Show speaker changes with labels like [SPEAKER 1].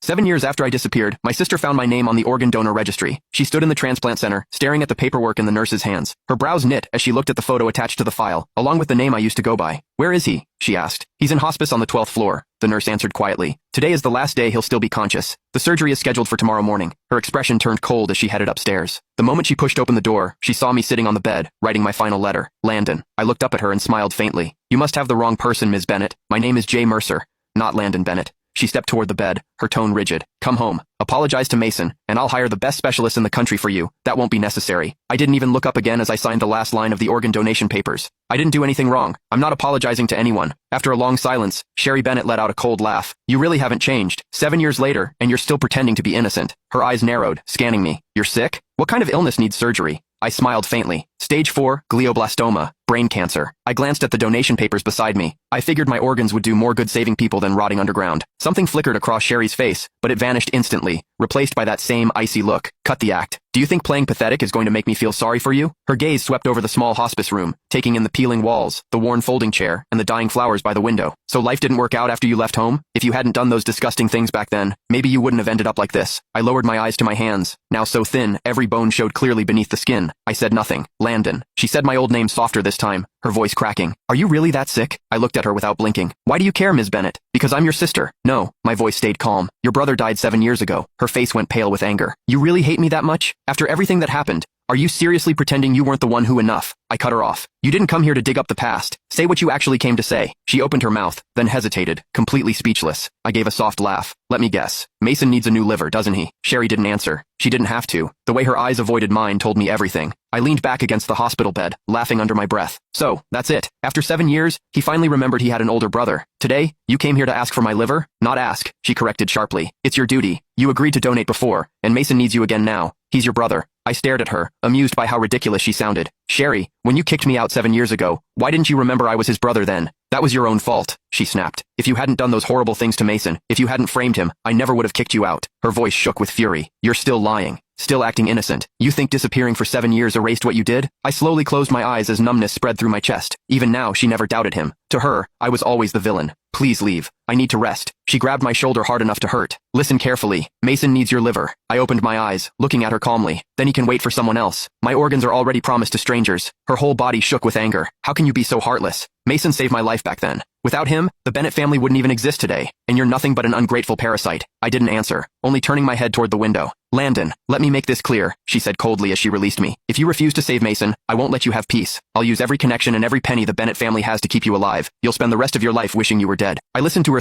[SPEAKER 1] 7 years after I disappeared, my sister found my name on the organ donor registry. She stood in the transplant center, staring at the paperwork in the nurse's hands. Her brows knit as she looked at the photo attached to the file, along with the name I used to go by. "Where is he?" she asked. "He's in hospice on the 12th floor," the nurse answered quietly. "Today is the last day he'll still be conscious. The surgery is scheduled for tomorrow morning." Her expression turned cold as she headed upstairs. The moment she pushed open the door, she saw me sitting on the bed, writing my final letter. Landon. I looked up at her and smiled faintly. "You must have the wrong person, Ms. Bennett. My name is Jay Mercer, not Landon Bennett." She stepped toward the bed, her tone rigid. "Come home. Apologize to Mason, and I'll hire the best specialist in the country for you. That won't be necessary." I didn't even look up again as I signed the last line of the organ donation papers. "I didn't do anything wrong. I'm not apologizing to anyone." After a long silence, Sherry Bennett let out a cold laugh. "You really haven't changed. 7 years later, and you're still pretending to be innocent." Her eyes narrowed, scanning me. "You're sick? What kind of illness needs surgery?" I smiled faintly. "Stage 4, glioblastoma, brain cancer." I glanced at the donation papers beside me. I figured my organs would do more good saving people than rotting underground. Something flickered across Sherry's face, but it vanished instantly, replaced by that same icy look. "Cut the act. Do you think playing pathetic is going to make me feel sorry for you?" Her gaze swept over the small hospice room, taking in the peeling walls, the worn folding chair, and the dying flowers by the window. "So life didn't work out after you left home? If you hadn't done those disgusting things back then, maybe you wouldn't have ended up like this." I lowered my eyes to my hands, now so thin, every bone showed clearly beneath the skin. I said nothing. "Landon." She said my old name softer this time, her voice cracking. "Are you really that sick?" I looked at her without blinking. "Why do you care, Ms. Bennett?" "Because I'm your sister." "No." My voice stayed calm. "Your brother died 7 years ago." Her face went pale with anger. "You really hate me that much? After everything that happened? Are you seriously pretending you weren't the one who enough?" I cut her off. "You didn't come here to dig up the past. Say what you actually came to say." She opened her mouth, then hesitated, completely speechless. I gave a soft laugh. "Let me guess. Mason needs a new liver, doesn't he?" Sherry didn't answer. She didn't have to. The way her eyes avoided mine told me everything. I leaned back against the hospital bed, laughing under my breath. "So, that's it. After 7 years, he finally remembered he had an older brother. Today, you came here to ask for my liver?" "Not ask," she corrected sharply. "It's your duty. You agreed to donate before, and Mason needs you again now. He's your brother." I stared at her, amused by how ridiculous she sounded. "Sherry, when you kicked me out 7 years ago, why didn't you remember I was his brother then?" "That was your own fault," she snapped. "If you hadn't done those horrible things to Mason, if you hadn't framed him, I never would have kicked you out." Her voice shook with fury. "You're still lying. Still acting innocent. You think disappearing for 7 years erased what you did?" I slowly closed my eyes as numbness spread through my chest. Even now, she never doubted him. To her, I was always the villain. "Please leave. I need to rest." She grabbed my shoulder hard enough to hurt. "Listen carefully. Mason needs your liver." I opened my eyes, looking at her calmly. "Then he can wait for someone else. My organs are already promised to strangers." Her whole body shook with anger. "How can you be so heartless? Mason saved my life back then. Without him, the Bennett family wouldn't even exist today. And you're nothing but an ungrateful parasite." I didn't answer, only turning my head toward the window. "Landon, let me make this clear," she said coldly as she released me. "If you refuse to save Mason, I won't let you have peace. I'll use every connection and every penny the Bennett family has to keep you alive. You'll spend the rest of your life wishing you were dead." I listened to her